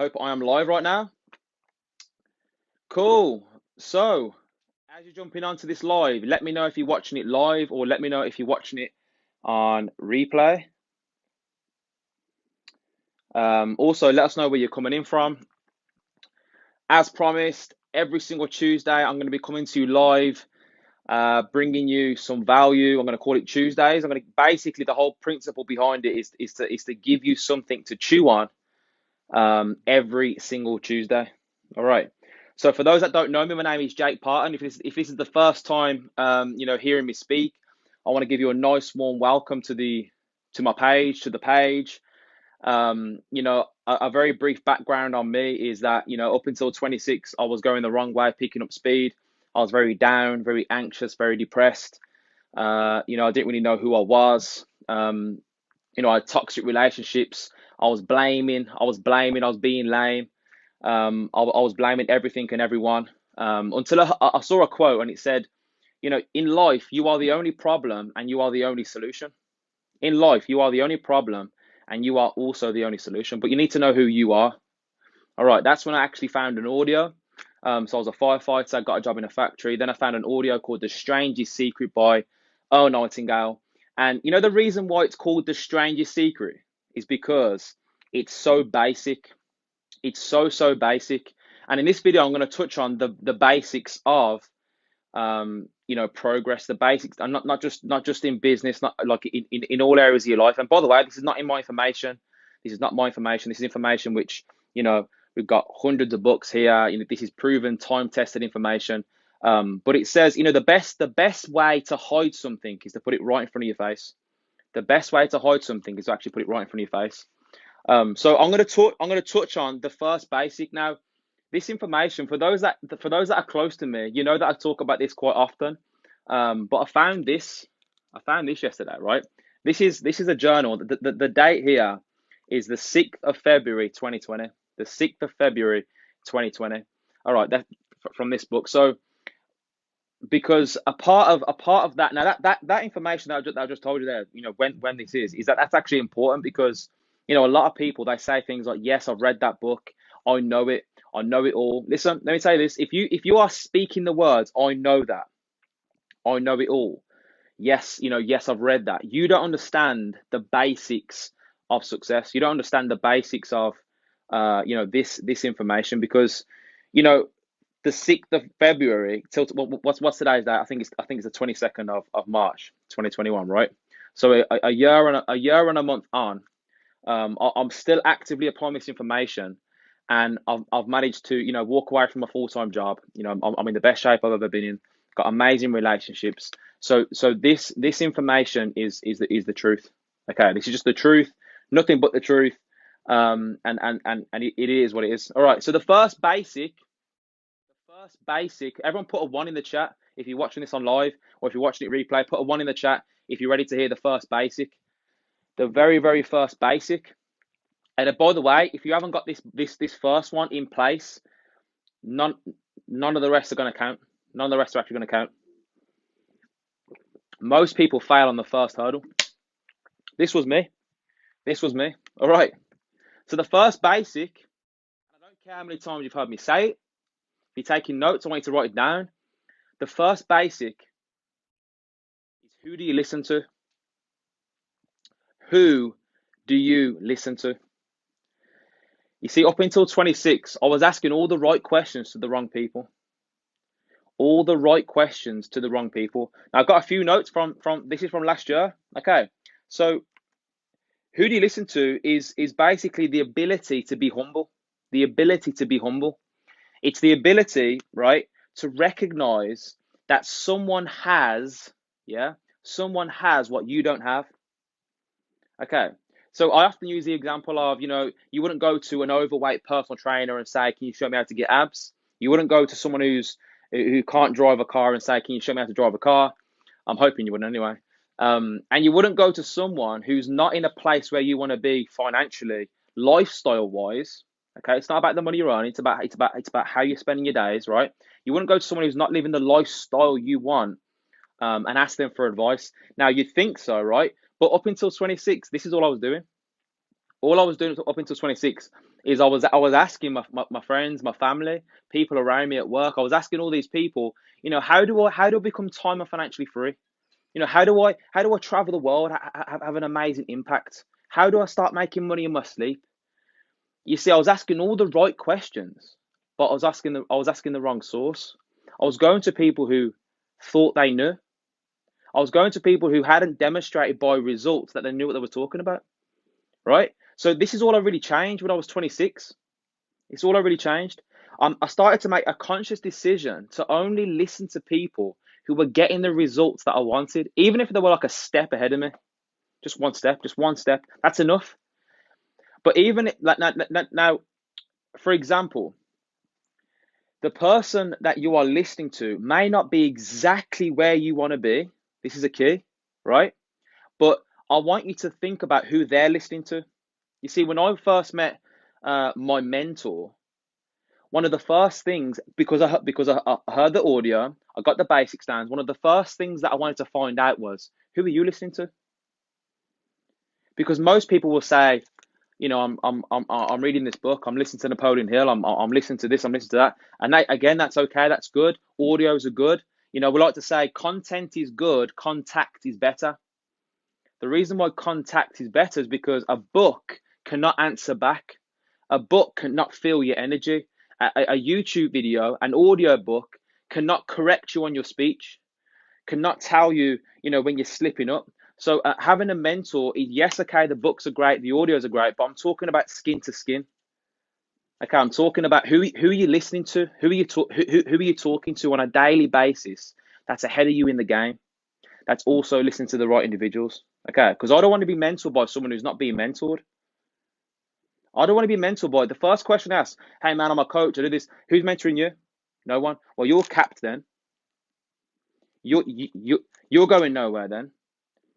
Hope I am live right now. Cool. So, as you're jumping onto this live, let me know if you're watching it live or let me know if you're watching it on replay. Also, let us know where you're coming in from. As promised, every single Tuesday, I'm going to be coming to you live, bringing you some value. I'm going to call it Tuesdays. I'm going to basically, the whole principle behind it is to give you something to chew on every single Tuesday. All right. So for those that don't know me, my name is Jake Parton. If this is the first time hearing me speak, I want to give you a nice warm welcome to the page. A very brief background on me is that up until 26, I was going the wrong way, picking up speed. I was very down, very anxious, very depressed. I didn't really know who I was. I had toxic relationships. I was being lame. I was blaming everything and everyone until I saw a quote and it said, in life, you are the only problem and you are the only solution. In life, you are the only problem and you are also the only solution, but you need to know who you are. All right, that's when I actually found an audio. So I was a firefighter, I got a job in a factory. Then I found an audio called The Strangest Secret by Earl Nightingale. And the reason why it's called The Strangest Secret is because it's so basic. It's so basic. And in this video, I'm going to touch on the basics of progress, the basics, and not just in business, not like in all areas of your life. And by the way, this is not in my information. This is not my information. This is information which, we've got hundreds of books here. This is proven, time-tested information. But it says, the best way to hide something is to put it right in front of your face. The best way to hide something is to actually put it right in front of your face. So I'm going to touch on the first basic now. This information for those that are close to me, that I talk about this quite often. But I found this yesterday, right? This is a journal. The date here is the 6th of February 2020. The 6th of February 2020. All right, that from this book. So because a part of that now that information that I just told you there, when this is that's actually important because a lot of people, they say things like, yes, I've read that book, I know it all. Listen, let me tell you this: if you are speaking the words, I know that, I know it all. Yes, yes, I've read that. You don't understand the basics of success. You don't understand the basics of this information because the 6th of February till what's today's date? I think it's the 22nd of March 2021, right? So a year and a month on, I'm still actively applying this information, and I've managed to walk away from a full-time job. I'm in the best shape I've ever been in. Got amazing relationships. So this information is the truth. Okay, this is just the truth, nothing but the truth. And it is what it is. All right. So the first basic, everyone put a 1 in the chat if you're watching this on live, or if you're watching it replay, put a 1 in the chat if you're ready to hear the first basic. The very, very first basic. And by the way, if you haven't got this first one in place, none of the rest are going to count. None of the rest are actually going to count. Most people fail on the first hurdle. This was me. All right. So the first basic, I don't care how many times you've heard me say it. If you're taking notes, I want you to write it down. The first basic is, who do you listen to? Who do you listen to? You see, up until 26, I was asking all the right questions to the wrong people. All the right questions to the wrong people. Now, I've got a few notes from this is from last year. Okay, so who do you listen to is basically the ability to be humble. The ability to be humble. It's the ability, right, to recognize that someone has what you don't have. Okay. So I often use the example of, you wouldn't go to an overweight personal trainer and say, can you show me how to get abs? You wouldn't go to someone who can't drive a car and say, can you show me how to drive a car? I'm hoping you wouldn't anyway. And you wouldn't go to someone who's not in a place where you want to be financially, lifestyle wise. Okay, it's not about the money you're earning. It's about how you're spending your days, right? You wouldn't go to someone who's not living the lifestyle you want and ask them for advice. Now, you'd think so, right? But up until 26, this is all I was doing. All I was doing up until 26, is I was asking my friends, my family, people around me at work. I was asking all these people, how do I become time and financially free? How do I travel the world, have an amazing impact? How do I start making money in my sleep? You see, I was asking all the right questions, but I was asking the wrong source. I was going to people who thought they knew. I was going to people who hadn't demonstrated by results that they knew what they were talking about, right? So this is all I really changed when I was 26. It's all I really changed. I started to make a conscious decision to only listen to people who were getting the results that I wanted, even if they were like a step ahead of me. Just one step, just one step. That's enough. But even like now, for example, the person that you are listening to may not be exactly where you want to be. This is a key, right? But I want you to think about who they're listening to. You see, when I first met my mentor, one of the first things, because I heard the audio, I got the basic stands. One of the first things that I wanted to find out was, who are you listening to? Because most people will say, I'm reading this book, I'm listening to Napoleon Hill, I'm listening to this, I'm listening to that, and again, that's okay, that's good. Audios are good. We like to say content is good, contact is better. The reason why contact is better is because a book cannot answer back. A book cannot feel your energy. A YouTube video, an audio book cannot correct you on your speech, cannot tell you, when you're slipping up. So having a mentor, yes, okay, the books are great, the audios are great, but I'm talking about skin to skin. Okay, I'm talking about who are you listening to, who are you talking to on a daily basis that's ahead of you in the game, that's also listening to the right individuals. Okay, because I don't want to be mentored by someone who's not being mentored. I don't want to be mentored by the first question asked, hey man, I'm a coach, I do this. Who's mentoring you? No one. Well, you're capped then. You're going nowhere then,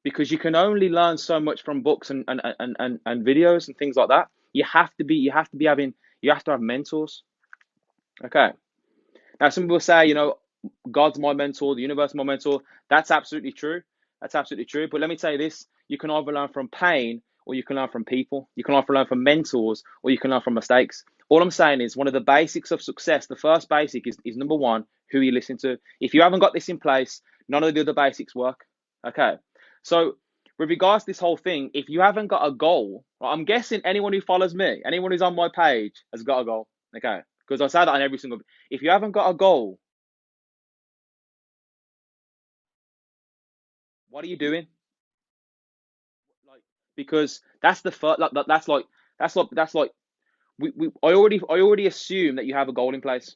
because you can only learn so much from books and videos and things like that. You have to have mentors. Okay. Now some people say, God's my mentor, the universe is my mentor. That's absolutely true. That's absolutely true. But let me tell you this, you can either learn from pain or you can learn from people. You can either learn from mentors or you can learn from mistakes. All I'm saying is one of the basics of success, the first basic is number one, who you listen to. If you haven't got this in place, none of the other basics work. Okay. So with regards to this whole thing, if you haven't got a goal, well, I'm guessing anyone who follows me, anyone who's on my page has got a goal. Okay. Because I say that on every single, if you haven't got a goal, what are you doing? Like, because that's the first, like, that's like I already assume that you have a goal in place.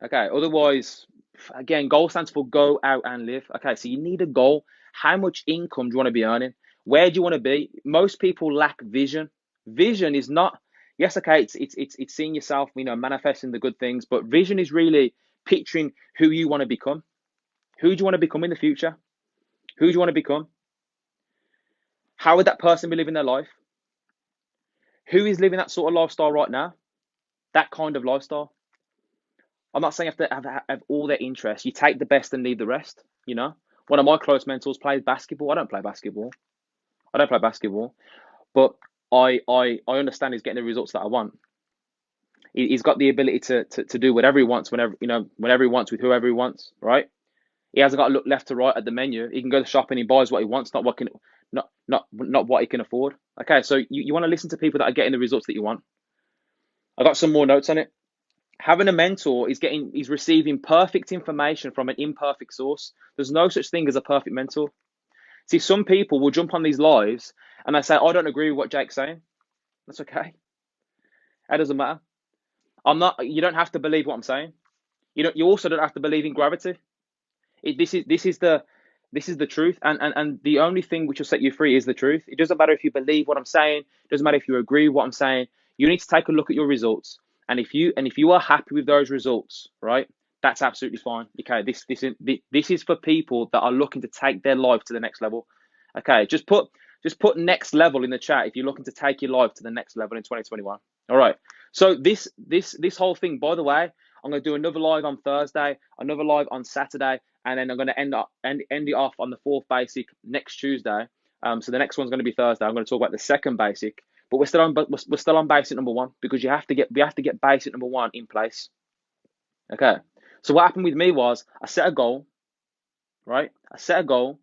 Okay. Otherwise, again, goal stands for go out and live. Okay. So you need a goal. How much income do you want to be earning? Where do you want to be? Most people lack vision. Vision is not, yes, okay, it's seeing yourself, manifesting the good things, but vision is really picturing who you want to become. Who do you want to become in the future? Who do you want to become? How would that person be living their life? Who is living that sort of lifestyle right now? That kind of lifestyle. I'm not saying you have to have all their interests. You take the best and leave the rest. One of my close mentors plays basketball. I don't play basketball. I don't play basketball, but I understand he's getting the results that I want. He's got the ability to do whatever he wants, whenever he wants, with whoever he wants, right? He hasn't got to look left to right at the menu. He can go to the shop and he buys what he wants, not what he can afford. Okay, so you want to listen to people that are getting the results that you want. I got some more notes on it. Having a mentor is receiving perfect information from an imperfect source. There's no such thing as a perfect mentor. See, some people will jump on these lives and they say, I don't agree with what Jake's saying. That's okay. That doesn't matter. You don't have to believe what I'm saying. You also don't have to believe in gravity. This is the truth, and the only thing which will set you free is the truth. It doesn't matter if you believe what I'm saying. It doesn't matter if you agree with what I'm saying. You need to take a look at your results, and if you are happy with those results, right, that's absolutely fine. Okay, this is for people that are looking to take their life to the next level. Okay, just put next level in the chat if you're looking to take your life to the next level in 2021. All right. So this whole thing, by the way, I'm going to do another live on Thursday, another live on Saturday, and then I'm going to end it off on the fourth basic next Tuesday. So the next one's going to be Thursday. I'm going to talk about the second basic, But we're still on basic number one because we have to get basic number one in place. Okay. So what happened with me was I set a goal, right? I set a goal.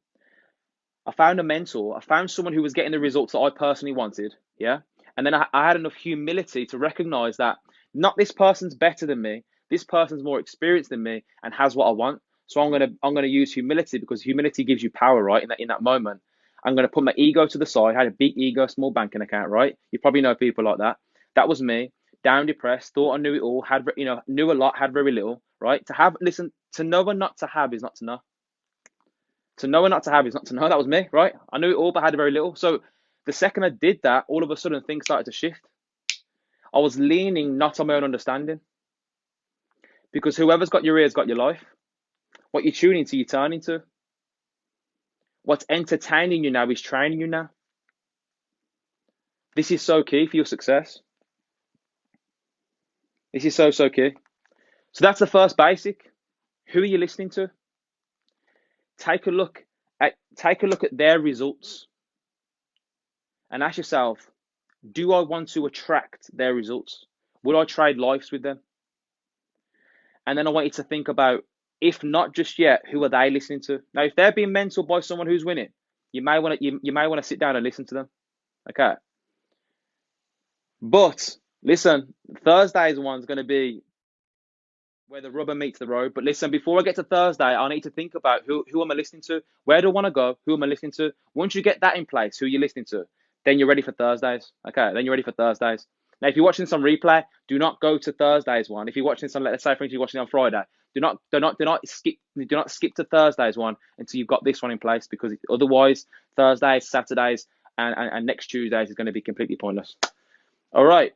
I found a mentor. I found someone who was getting the results that I personally wanted. Yeah. And then I had enough humility to recognize that not this person's better than me. This person's more experienced than me and has what I want. So I'm gonna use humility because humility gives you power, right? In that moment. I'm gonna put my ego to the side. I had a big ego, small banking account, right? You probably know people like that. That was me. Down, depressed, thought I knew it all, knew a lot, had very little, right? To know and not to have is not to know. To know and not to have is not to know. That was me, right? I knew it all, but had very little. So the second I did that, all of a sudden things started to shift. I was leaning not on my own understanding. Because whoever's got your ears got your life. What you're tuning to, you turn into. What's entertaining you now is training you now. This is so key for your success. This is so key. So that's the first basic. Who are you listening to? Take a look at their results and ask yourself, do I want to attract their results? Would I trade lives with them? And then I want you to think about, if not just yet, who are they listening to? Now, if they're being mentored by someone who's winning, you may want to sit down and listen to them. Okay. But listen, Thursday's one's going to be where the rubber meets the road. But listen, before I get to Thursday, I need to think about who am I listening to? Where do I want to go? Who am I listening to? Once you get that in place, who you're listening to, then you're ready for Thursdays. Okay, then you're ready for Thursdays. Now, if you're watching this on replay, do not go to Thursday's one. If you're watching this on, let's say, for instance, you're watching it on Friday, do not skip to Thursday's one until you've got this one in place, because otherwise, Thursdays, Saturdays, and next Tuesdays is going to be completely pointless. All right.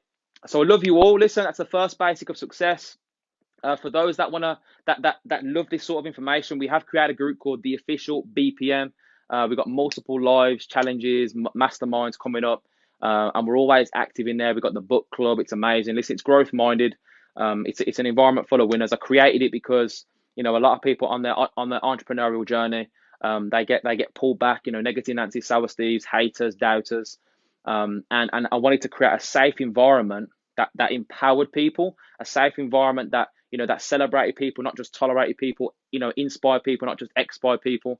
So I love you all. Listen, that's the first basic of success. For those that love this sort of information, we have created a group called the Official BPM. We've got multiple lives, challenges, masterminds coming up, and we're always active in there. We've got the book club. It's amazing. Listen, it's growth minded. It's an environment full of winners. I created it because a lot of people on their entrepreneurial journey, they get pulled back. Negative Nancy, sour Steves, haters, doubters, and I wanted to create a safe environment that empowered people, a safe environment that that celebrated people, not just tolerated people, inspired people, not just expired people.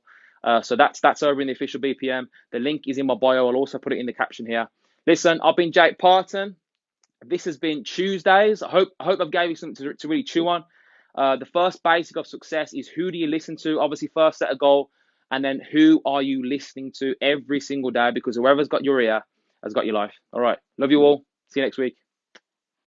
So that's over in the Official BPM. The link is in my bio. I'll also put it in the caption here. Listen, I've been Jake Parton. This has been Tuesdays. I hope I've gave you something to really chew on. The first basic of success is, who do you listen to? Obviously, first set a goal, and then who are you listening to every single day? Because whoever's got your ear has got your life. All right. Love you all. See you next week.